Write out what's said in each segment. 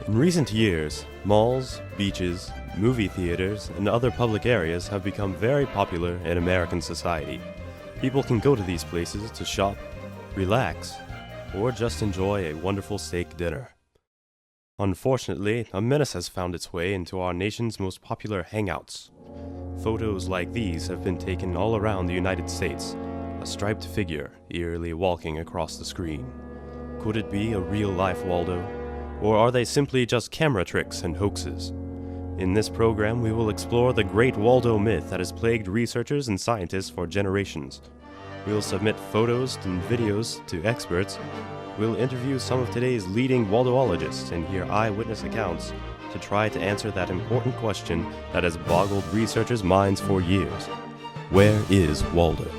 In recent years, malls, beaches, movie theaters, and other public areas have become very popular in American society. People can go to these places to shop, relax, or just enjoy a wonderful steak dinner. Unfortunately, a menace has found its way into our nation's most popular hangouts. Photos like these have been taken all around the United States, a striped figure eerily walking across the screen. Could it be a real-life Waldo? Or are they simply just camera tricks and hoaxes? In this program, we will explore the great Waldo myth that has plagued researchers and scientists for generations. We'll submit photos and videos to experts. We'll interview some of today's leading Waldoologists and hear eyewitness accounts to try to answer that important question that has boggled researchers' minds for years. Where is Waldo?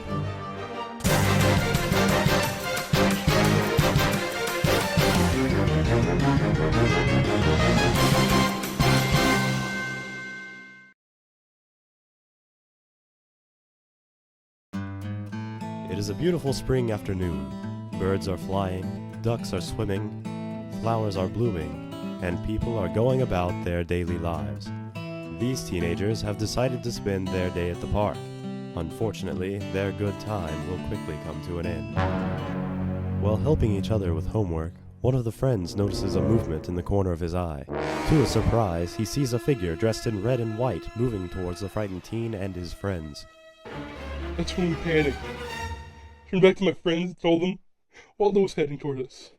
It is a beautiful spring afternoon. Birds are flying, ducks are swimming, flowers are blooming, and people are going about their daily lives. These teenagers have decided to spend their day at the park. Unfortunately, their good time will quickly come to an end. While helping each other with homework, one of the friends notices a movement in the corner of his eye. To his surprise, he sees a figure dressed in red and white moving towards the frightened teen and his friends. That's when we panicked. Turned back to my friends and told them Waldo was heading toward us.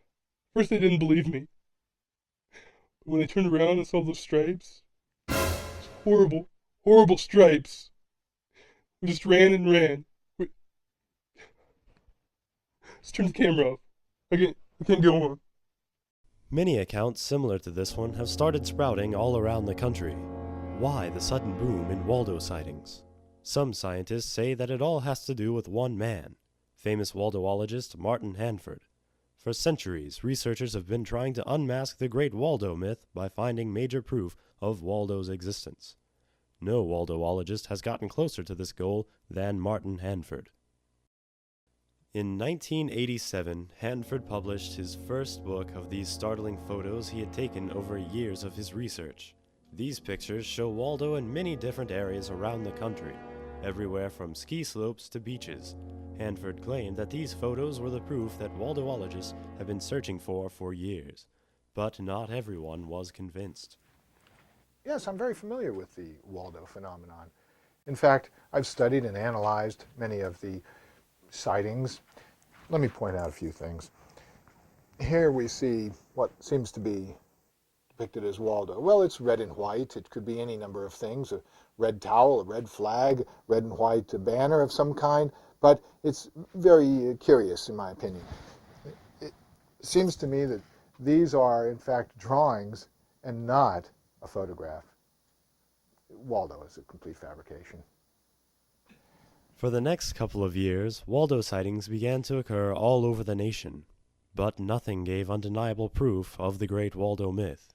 First they didn't believe me. But when they turned around and saw those stripes, those horrible, horrible stripes, we just ran and ran. Just turn the camera off. I can't go on. Many accounts similar to this one have started sprouting all around the country. Why the sudden boom in Waldo sightings? Some scientists say that it all has to do with one man, famous Waldoologist Martin Hanford. For centuries, researchers have been trying to unmask the great Waldo myth by finding major proof of Waldo's existence. No Waldoologist has gotten closer to this goal than Martin Hanford. In 1987, Hanford published his first book of these startling photos he had taken over years of his research. These pictures show Waldo in many different areas around the country, everywhere from ski slopes to beaches. Hanford claimed that these photos were the proof that Waldoologists have been searching for years, but not everyone was convinced. Yes, I'm very familiar with the Waldo phenomenon. In fact, I've studied and analyzed many of the sightings. Let me point out a few things. Here we see what seems to be depicted as Waldo. Well, it's red and white. It could be any number of things, a red towel, a red flag, red and white banner of some kind, but it's very curious in my opinion. It seems to me that these are in fact drawings and not a photograph. Waldo is a complete fabrication. For the next couple of years, Waldo sightings began to occur all over the nation, but nothing gave undeniable proof of the great Waldo myth.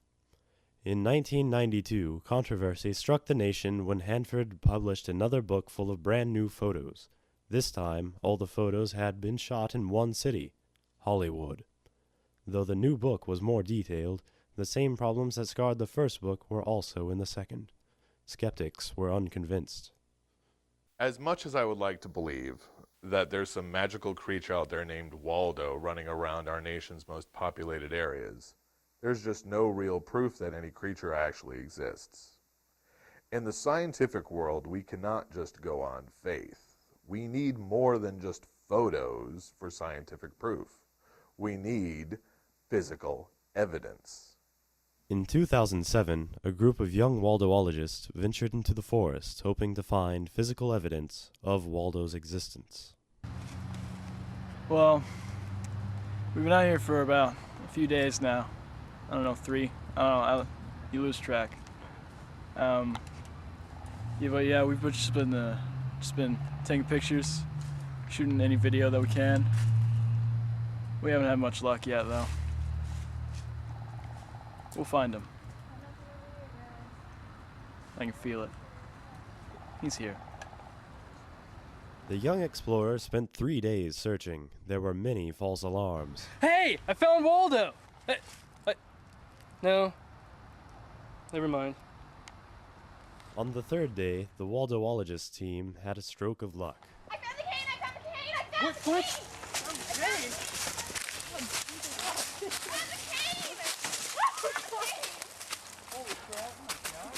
In 1992, controversy struck the nation when Hanford published another book full of brand new photos. This time, all the photos had been shot in one city, Hollywood. Though the new book was more detailed, the same problems that scarred the first book were also in the second. Skeptics were unconvinced. As much as I would like to believe that there's some magical creature out there named Waldo running around our nation's most populated areas, there's just no real proof that any creature actually exists. In the scientific world, we cannot just go on faith. We need more than just photos for scientific proof. We need physical evidence. In 2007, a group of young Waldoologists ventured into the forest hoping to find physical evidence of Waldo's existence. Well, we've been out here for about a few days now. I don't know, 3. I don't know, you lose track. We've just been taking pictures, shooting any video that we can. We haven't had much luck yet, though. We'll find him. I can feel it. He's here. The young explorer spent 3 days searching. There were many false alarms. Hey, I found Waldo! No, Never mind. On the third day, the Waldo-ologist team had a stroke of luck. I found the cane! I found the cane! I found the cane! Found the cane! Holy crap, oh my god.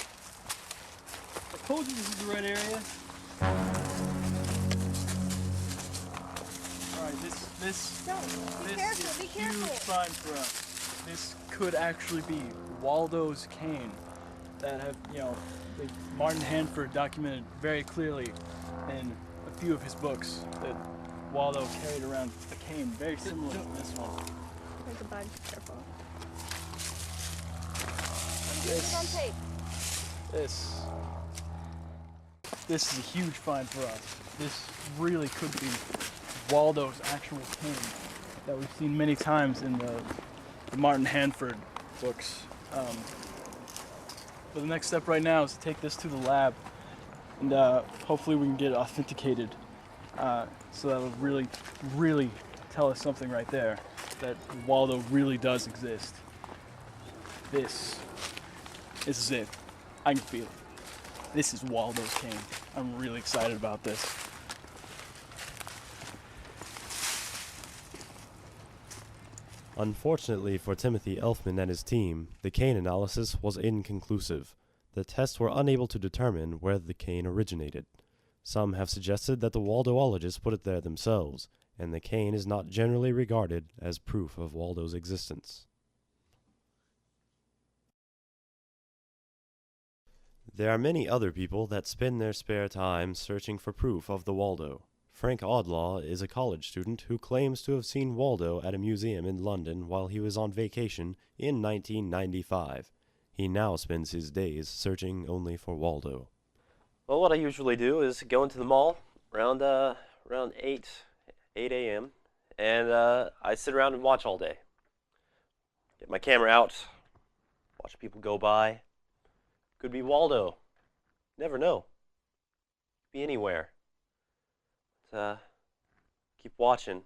I told you this is the right area. Alright, this is Be a careful. huge sign for us. This could actually be Waldo's cane that have, Martin Hanford documented very clearly in a few of his books that Waldo carried around a cane very similar to this one. There's a bug. Careful. This- on tape. This is a huge find for us. This really could be Waldo's actual cane that we've seen many times in the Martin Hanford books. But the next step right now is to take this to the lab and hopefully we can get it authenticated so that'll really, really tell us something right there, that Waldo really does exist. This is it. I can feel it. This is Waldo's cane. I'm really excited about this. Unfortunately for Timothy Elfman and his team, the cane analysis was inconclusive. The tests were unable to determine where the cane originated. Some have suggested that the Waldo-ologists put it there themselves, and the cane is not generally regarded as proof of Waldo's existence. There are many other people that spend their spare time searching for proof of the Waldo. Frank Oddlaw is a college student who claims to have seen Waldo at a museum in London while he was on vacation in 1995. He now spends his days searching only for Waldo. Well, what I usually do is go into the mall around 8 a.m. and I sit around and watch all day. Get my camera out, watch people go by. Could be Waldo. Never know. Be anywhere. Keep watching.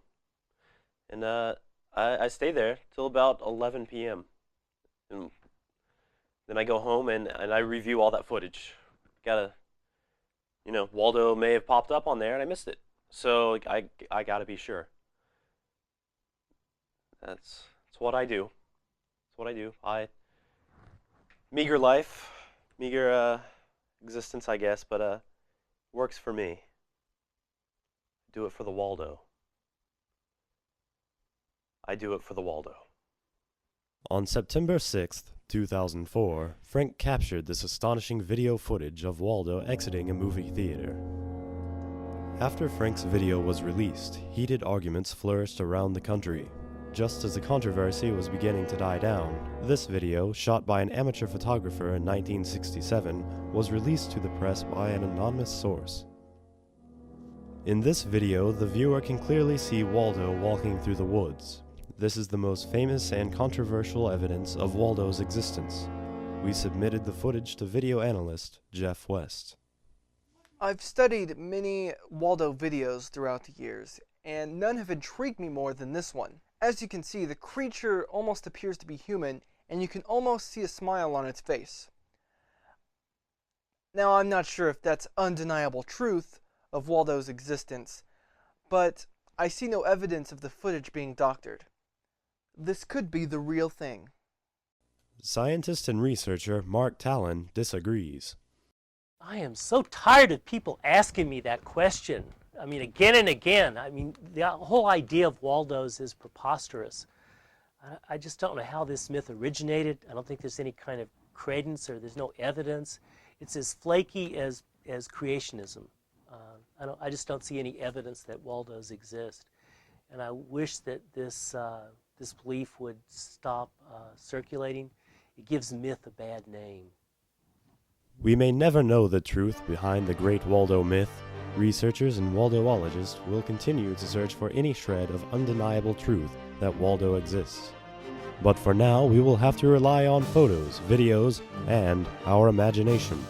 And I stay there till about 11 p.m. And then I go home and I review all that footage. Waldo may have popped up on there and I missed it. So I gotta be sure. That's what I do. That's what I do. Meager life, meager existence, I guess, but works for me. Do it for the Waldo. I do it for the Waldo. On September 6th, 2004, Frank captured this astonishing video footage of Waldo exiting a movie theater. After Frank's video was released, heated arguments flourished around the country. Just as the controversy was beginning to die down, this video, shot by an amateur photographer in 1967, was released to the press by an anonymous source. In this video, the viewer can clearly see Waldo walking through the woods. This is the most famous and controversial evidence of Waldo's existence. We submitted the footage to video analyst Jeff West. I've studied many Waldo videos throughout the years, and none have intrigued me more than this one. As you can see, the creature almost appears to be human, and you can almost see a smile on its face. Now, I'm not sure if that's undeniable truth of Waldo's existence, but I see no evidence of the footage being doctored. This could be the real thing. Scientist and researcher Mark Talon disagrees. I am so tired of people asking me that question. I mean, again and again. I mean, the whole idea of Waldo's is preposterous. I just don't know how this myth originated. I don't think there's any kind of credence or there's no evidence. It's as flaky as creationism. I just don't see any evidence that Waldo's exist. And I wish that this belief would stop circulating. It gives myth a bad name. We may never know the truth behind the great Waldo myth. Researchers and Waldo-ologists will continue to search for any shred of undeniable truth that Waldo exists. But for now, we will have to rely on photos, videos, and our imagination.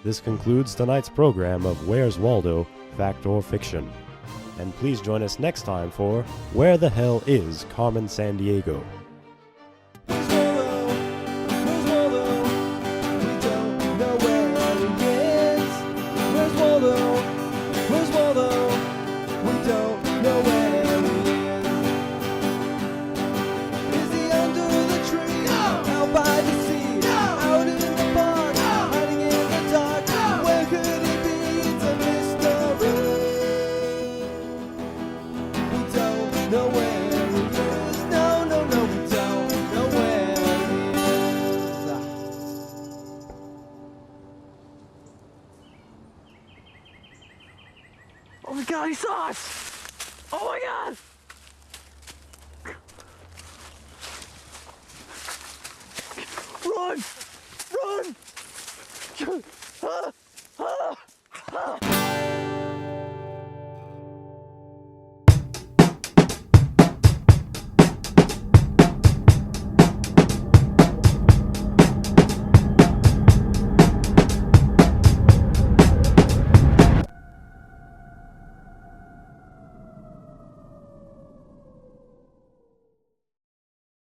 This concludes tonight's program of Where's Waldo? Fact or Fiction. And please join us next time for Where the Hell is Carmen Sandiego? Where's Waldo? Where's Waldo? Oh my god, he saw us! Oh my god! Run! Run! Ah!